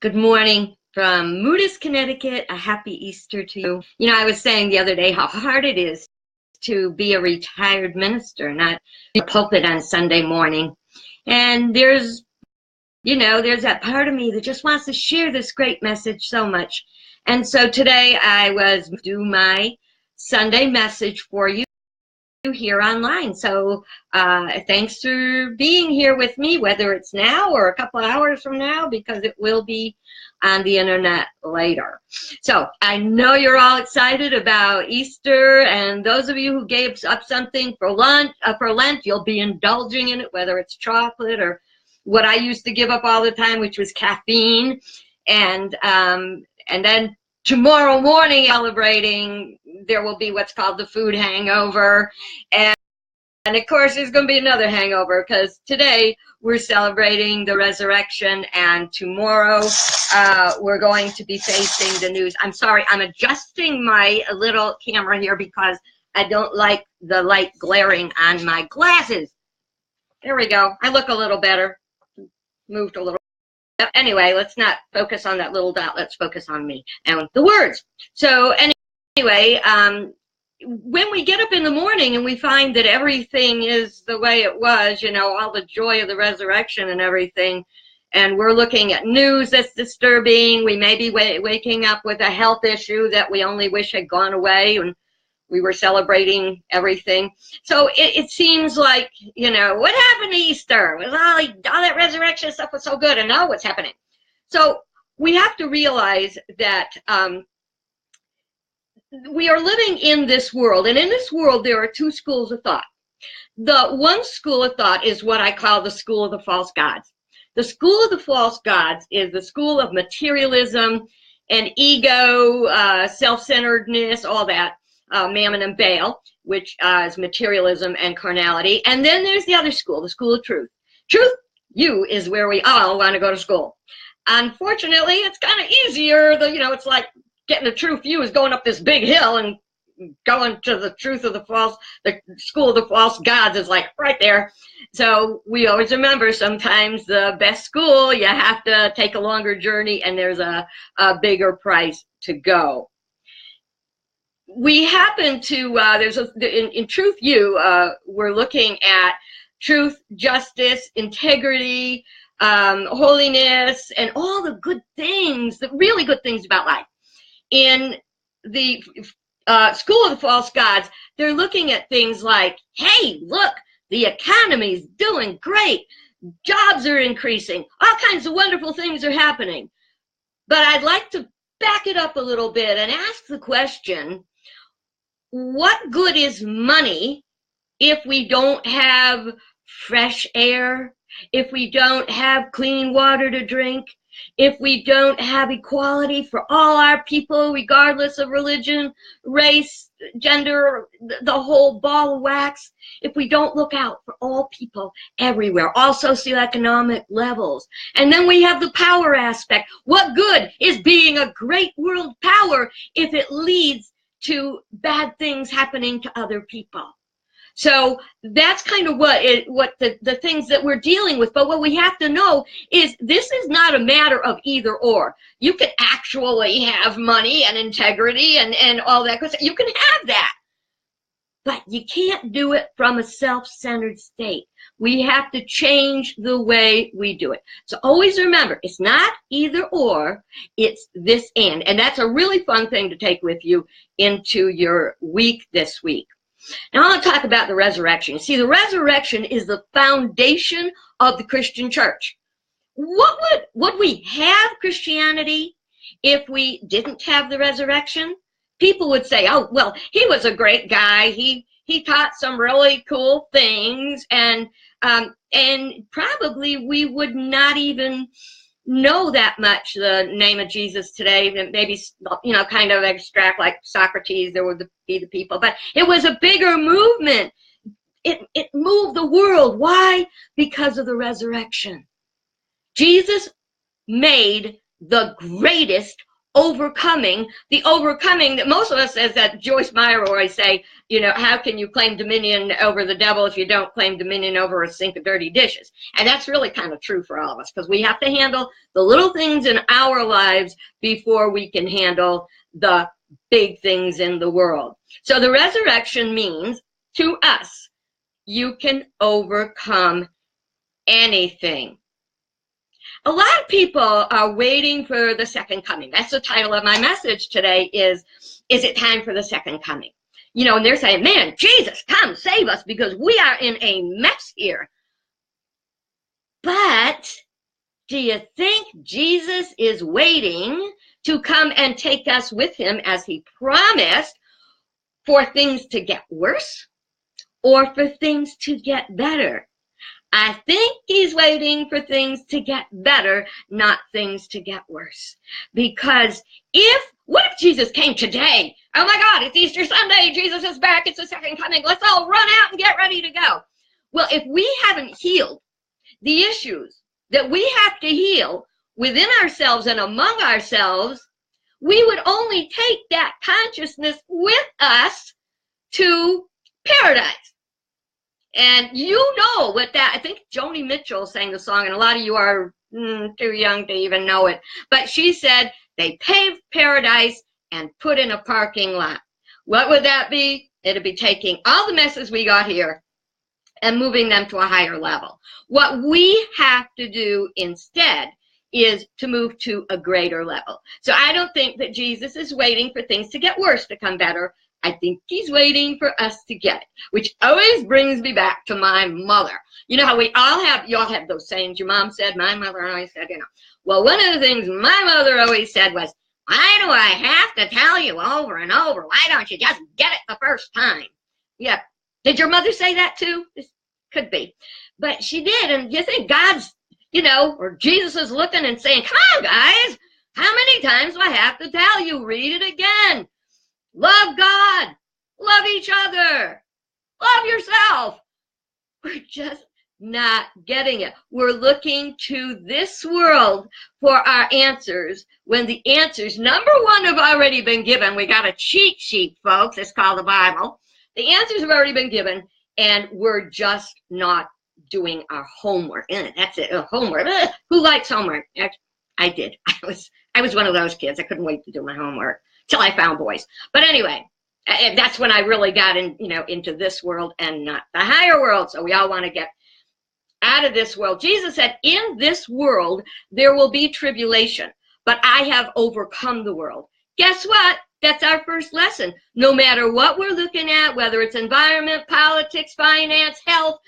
Good morning from Moodus, Connecticut. A happy Easter to you. You know, I was saying the other day how hard it is to be a retired minister, not in a pulpit on Sunday morning. And there's that part of me that just wants to share this great message so much. And so today I was do my Sunday message for you here online. So thanks for being here with me, whether it's now or a couple hours from now, because it will be on the internet later. So I know you're all excited about Easter, and those of you who gave up something for Lent, you'll be indulging in it, whether it's chocolate or what I used to give up all the time, which was caffeine. And then tomorrow morning, celebrating, there will be what's called the food hangover. And of course, there's going to be another hangover, because today we're celebrating the resurrection, and tomorrow we're going to be facing the news. I'm sorry, I'm adjusting my little camera here because I don't like the light glaring on my glasses. There we go. I look a little better. Moved a little. Anyway, let's not focus on that little dot. Let's focus on me and the words. So anyway, when we get up in the morning and we find that everything is the way it was, you know, all the joy of the resurrection and everything, and we're looking at news that's disturbing, we may be waking up with a health issue that we only wish had gone away, and we were celebrating everything. So it seems like, you know, what happened to Easter? Was all that resurrection stuff was so good, and now what's happening? So we have to realize that we are living in this world, and in this world there are two schools of thought. The one school of thought is what I call the school of the false gods. The school of the false gods is the school of materialism and ego, self-centeredness, all that. Mammon and Baal, which is materialism and carnality. And then there's the other school, the school of truth. Truth, you, is where we all want to go to school. Unfortunately, it's kind of easier. It's like getting the true view is going up this big hill, and going to the truth of the school of the false gods is like right there. So we always remember, sometimes the best school, you have to take a longer journey, and there's a bigger price to go. We happen to, in Truth You, we're looking at truth, justice, integrity, holiness, and all the good things, the really good things about life. In the school of the false gods, they're looking at things like, hey, look, the economy's doing great, jobs are increasing, all kinds of wonderful things are happening. But I'd like to back it up a little bit and ask the question, what good is money if we don't have fresh air, if we don't have clean water to drink, if we don't have equality for all our people, regardless of religion, race, gender, the whole ball of wax, if we don't look out for all people everywhere, all socioeconomic levels? And then we have the power aspect. What good is being a great world power if it leads to bad things happening to other people? So that's kind of what the things that we're dealing with. But what we have to know is this is not a matter of either or. You can actually have money and integrity and all that. You can have that. But you can't do it from a self-centered state. We have to change the way we do it. So always remember, it's not either or, it's this and. And that's a really fun thing to take with you into your week this week. Now I want to talk about the resurrection. See, the resurrection is the foundation of the Christian church. Would we have Christianity if we didn't have the resurrection? People would say, oh, well, he was a great guy. He taught some really cool things, and probably we would not even know that much the name of Jesus today. Maybe, kind of abstract, like Socrates, there would be the people. But it was a bigger movement. It moved the world. Why? Because of the resurrection. Jesus made the greatest overcoming, the overcoming that most of us, as that Joyce Meyer always say, you know, how can you claim dominion over the devil if you don't claim dominion over a sink of dirty dishes? And that's really kind of true for all of us, because we have to handle the little things in our lives before we can handle the big things in the world. So the resurrection means to us, you can overcome anything. A lot of people are waiting for the second coming. That's the title of my message today is it time for the second coming? You know, and they're saying, man, Jesus, come save us because we are in a mess here. But do you think Jesus is waiting to come and take us with him as he promised for things to get worse or for things to get better? I think he's waiting for things to get better, not things to get worse. Because what if Jesus came today? Oh my God, it's Easter Sunday, Jesus is back, it's the second coming, let's all run out and get ready to go. Well, if we haven't healed the issues that we have to heal within ourselves and among ourselves, we would only take that consciousness with us to paradise. And you know what that, I think Joni Mitchell sang the song, and a lot of you are too young to even know it. But she said, they paved paradise and put in a parking lot. What would that be? It'd be taking all the messes we got here and moving them to a higher level. What we have to do instead is to move to a greater level. So I don't think that Jesus is waiting for things to get worse to come better. I think he's waiting for us to get it, which always brings me back to my mother. You know how you all have those sayings your mom said, my mother always said, you know. Well, one of the things my mother always said was, why do I have to tell you over and over? Why don't you just get it the first time? Yeah. Did your mother say that too? This could be. But she did. And you think God's, you know, or Jesus is looking and saying, come on, guys. How many times do I have to tell you? Read it again. Love God, love each other, love yourself. We're just not getting it. We're looking to this world for our answers when the answers, number one, have already been given. We got a cheat sheet, folks. It's called the Bible. The answers have already been given, and we're just not doing our homework. That's it, homework. Who likes homework? I did. I was one of those kids. I couldn't wait to do my homework till I found boys. But anyway, that's when I really got into this world and not the higher world. So we all want to get out of this world. Jesus said, in this world, there will be tribulation, but I have overcome the world. Guess what? That's our first lesson. No matter what we're looking at, whether it's environment, politics, finance, health,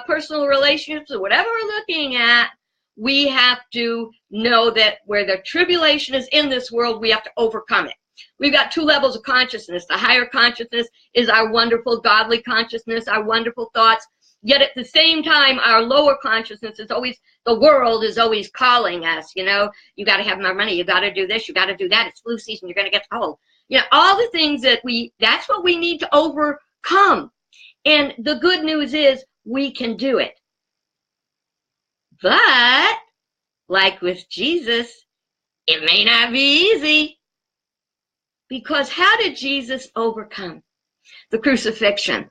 personal relationships, or whatever we're looking at, we have to know that where the tribulation is in this world, we have to overcome it. We've got two levels of consciousness. The higher consciousness is our wonderful godly consciousness, our wonderful thoughts. Yet at the same time, our lower consciousness is always, the world is always calling us, you know, you got to have more money, you got to do this, you got to do that, it's flu season, you're going to get cold. You know, all the things that's what we need to overcome. And the good news is we can do it. But, like with Jesus, it may not be easy. Because how did Jesus overcome the crucifixion?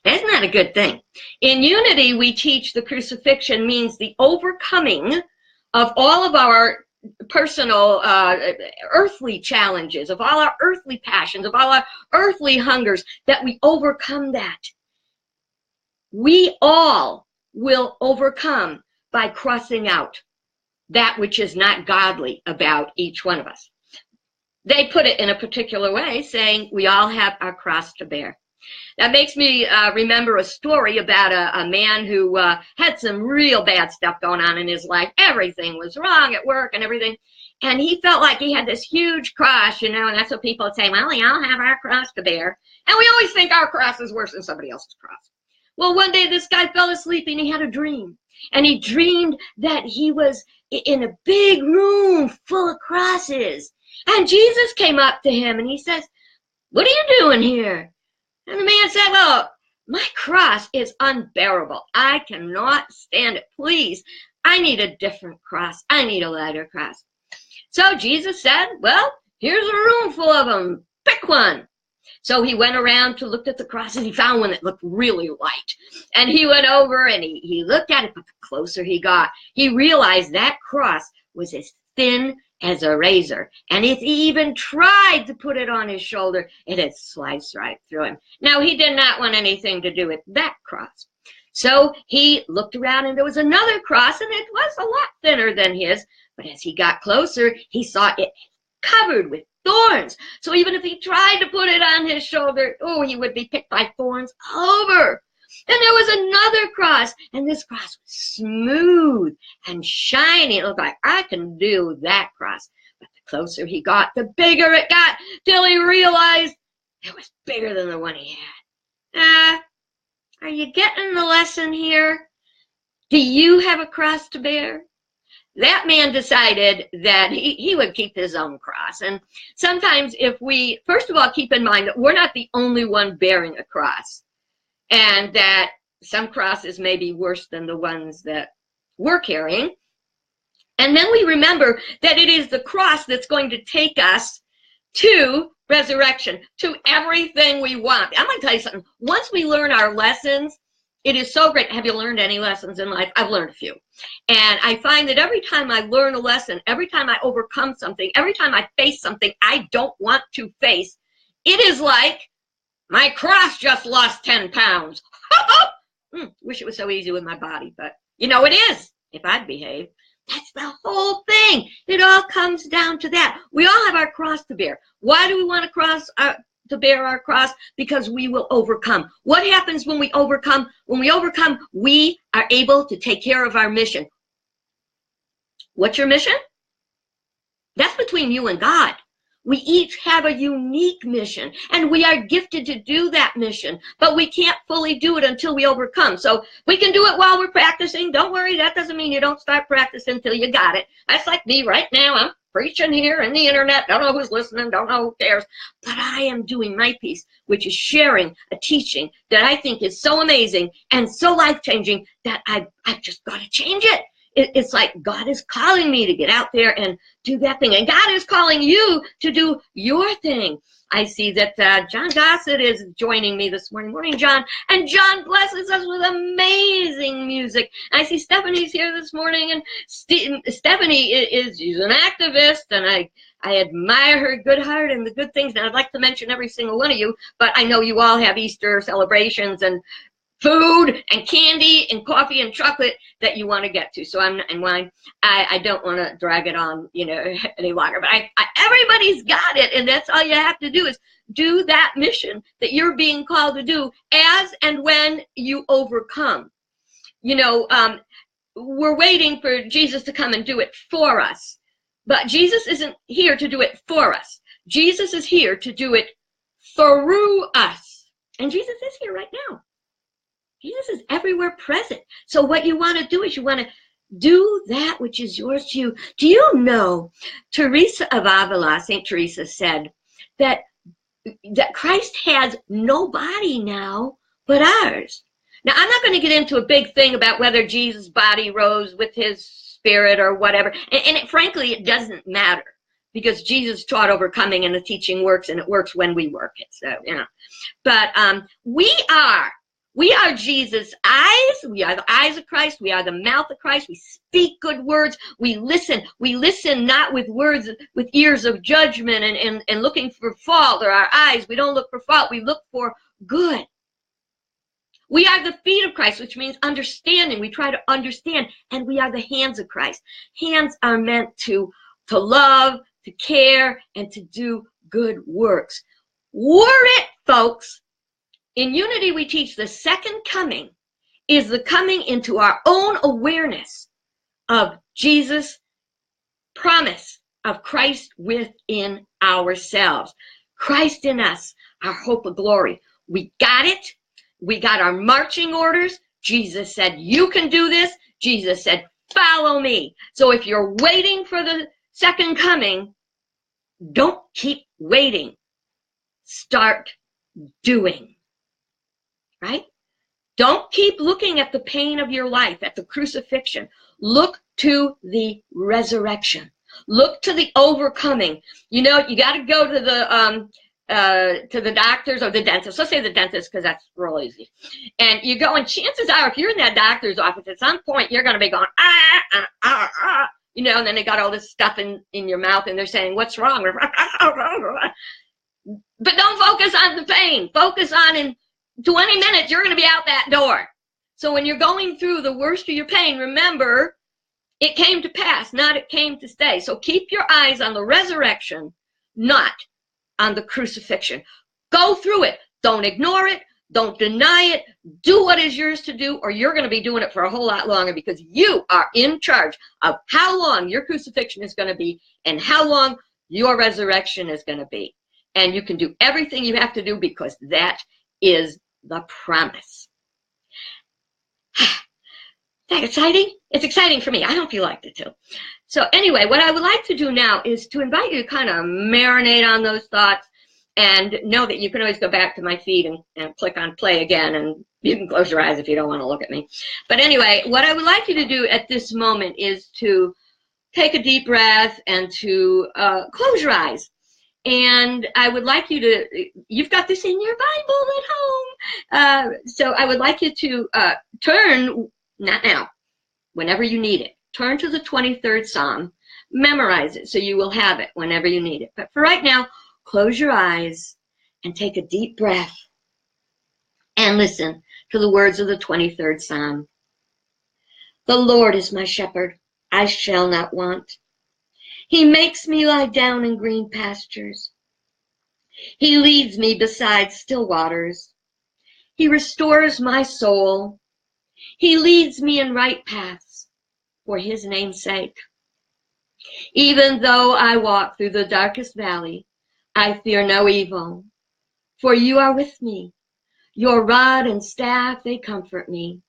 Isn't that a good thing? In Unity, we teach the crucifixion means the overcoming of all of our personal earthly challenges, of all our earthly passions, of all our earthly hungers, that we overcome that. We all will overcome by crossing out that which is not godly about each one of us. They put it in a particular way, saying we all have our cross to bear. That makes me remember a story about a man who had some real bad stuff going on in his life. Everything was wrong at work and everything. And he felt like he had this huge cross, you know, and that's what people would say, well, we all have our cross to bear. And we always think our cross is worse than somebody else's cross. Well, one day this guy fell asleep and he had a dream. And he dreamed that he was in a big room full of crosses. And Jesus came up to him and he says, what are you doing here? And the man said, well, my cross is unbearable. I cannot stand it. Please, I need a different cross. I need a lighter cross. So Jesus said, well, Here's a room full of them. Pick one. So he went around to look at the cross, and he found one that looked really light. And he went over and he looked at it, but the closer he got, he realized that cross was as thin as a razor. And if he even tried to put it on his shoulder, it had sliced right through him. Now, he did not want anything to do with that cross. So he looked around, and there was another cross, and it was a lot thinner than his. But as he got closer, he saw it covered with thorns. So even if he tried to put it on his shoulder, oh, he would be picked by thorns over. Then there was another cross, and this cross was smooth and shiny. It looked like, I can do that cross. But the closer he got, the bigger it got, till he realized it was bigger than the one he had. Are you getting the lesson here? Do you have a cross to bear? That man decided that he would keep his own cross. And sometimes if we, first of all, keep in mind that we're not the only one bearing a cross, and that some crosses may be worse than the ones that we're carrying. And then we remember that it is the cross that's going to take us to resurrection, to everything we want. I'm going to tell you something. Once we learn our lessons, it is so great. Have you learned any lessons in life? I've learned a few. And I find that every time I learn a lesson, every time I overcome something, every time I face something I don't want to face, it is like my cross just lost 10 pounds. Wish it was so easy with my body, but you know it is if I'd behave. That's the whole thing. It all comes down to that. We all have our cross to bear. Why do we want to bear our cross? Because we will overcome. What happens when we overcome? When we overcome, we are able to take care of our mission. What's your mission? That's between you and God. We each have a unique mission, and we are gifted to do that mission, but we can't fully do it until we overcome. So we can do it while we're practicing. Don't worry, that doesn't mean you don't start practicing until you got it. That's like me right now. I'm preaching here on the internet. Don't know who's listening, don't know who cares. But I am doing my piece, which is sharing a teaching that I think is so amazing and so life-changing that I've just got to change it. It's like God is calling me to get out there and do that thing. And God is calling you to do your thing. I see that John Gossett is joining me this morning. Morning, John. And John blesses us with amazing music. I see Stephanie's here this morning. And Stephanie she's an activist. And I admire her good heart and the good things. And I'd like to mention every single one of you. But I know you all have Easter celebrations and food and candy and coffee and chocolate that you want to get to. So and wine. I don't want to drag it on, any longer. But everybody's got it, and that's all you have to do is do that mission that you're being called to do as and when you overcome. We're waiting for Jesus to come and do it for us. But Jesus isn't here to do it for us. Jesus is here to do it through us. And Jesus is here right now. Jesus is everywhere present. So what you want to do is you want to do that which is yours to you. Do you know, Teresa of Avila, St. Teresa said that Christ has no body now but ours. Now, I'm not going to get into a big thing about whether Jesus' body rose with his spirit or whatever. And frankly, it doesn't matter because Jesus taught overcoming and the teaching works, and it works when we work it. So, But we are Jesus' eyes. We are the eyes of Christ. We are the mouth of Christ. We speak good words. We listen. We listen not with words, with ears of judgment and looking for fault, or our eyes. We don't look for fault. We look for good. We are the feet of Christ, which means understanding. We try to understand. And we are the hands of Christ. Hands are meant to love, to care, and to do good works. Were it, folks. In Unity, we teach the second coming is the coming into our own awareness of Jesus' promise of Christ within ourselves. Christ in us, our hope of glory. We got it. We got our marching orders. Jesus said, you can do this. Jesus said, follow me. So if you're waiting for the second coming, don't keep waiting. Start doing. Right? Don't keep looking at the pain of your life, at the crucifixion. Look to the resurrection. Look to the overcoming. You know, you got to go to the doctors or the dentist. Let's say the dentist, because that's real easy. And you go, and chances are, if you're in that doctor's office, at some point you're going to be going, you know, and then they got all this stuff in your mouth, and they're saying, what's wrong? But don't focus on the pain. Focus on, in 20 minutes, you're going to be out that door. So when you're going through the worst of your pain, remember, it came to pass, not it came to stay. So keep your eyes on the resurrection, not on the crucifixion. Go through it. Don't ignore it. Don't deny it. Do what is yours to do, or you're going to be doing it for a whole lot longer, because you are in charge of how long your crucifixion is going to be and how long your resurrection is going to be. And you can do everything you have to do, because that is the promise. Is that exciting? It's exciting for me. I hope you liked it too. So anyway, what I would like to do now is to invite you to kind of marinate on those thoughts, and know that you can always go back to my feed and click on play again, and you can close your eyes if you don't want to look at me. But anyway, what I would like you to do at this moment is to take a deep breath and to close your eyes. And I would like you to, you've got this in your Bible at home. So I would like you to turn, not now, whenever you need it. Turn to the 23rd Psalm, memorize it so you will have it whenever you need it. But for right now, close your eyes and take a deep breath and listen to the words of the 23rd Psalm. The Lord is my shepherd, I shall not want. He makes me lie down in green pastures. He leads me beside still waters. He restores my soul. He leads me in right paths for his name's sake. Even though I walk through the darkest valley, I fear no evil, for you are with me. Your rod and staff, they comfort me.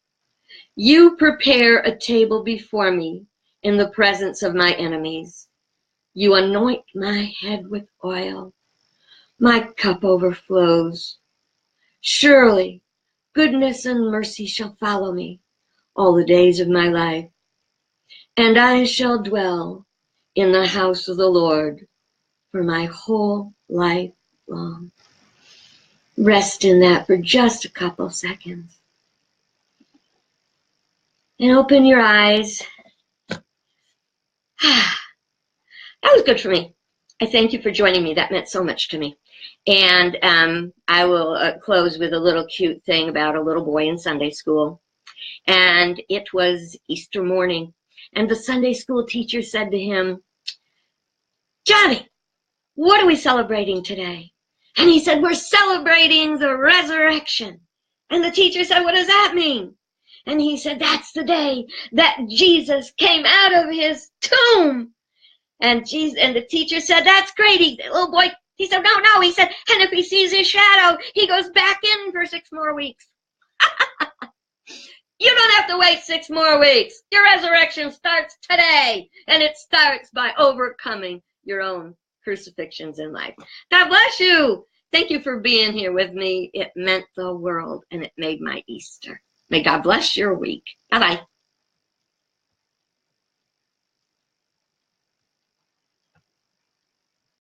You prepare a table before me in the presence of my enemies. You anoint my head with oil. My cup overflows. Surely goodness and mercy shall follow me all the days of my life, and I shall dwell in the house of the Lord for my whole life long. Rest in that for just a couple seconds. And open your eyes. That was good for me. I thank you for joining me. That meant so much to me. And I will close with a little cute thing about a little boy in Sunday school. And it was Easter morning. And the Sunday school teacher said to him, Johnny, what are we celebrating today? And he said, we're celebrating the resurrection. And the teacher said, what does that mean? And he said, that's the day that Jesus came out of his tomb. And the teacher said, that's great. The little boy, he said, no. He said, and if he sees his shadow, he goes back in for 6 more weeks. You don't have to wait 6 more weeks. Your resurrection starts today. And it starts by overcoming your own crucifixions in life. God bless you. Thank you for being here with me. It meant the world, and it made my Easter. May God bless your week. Bye-bye.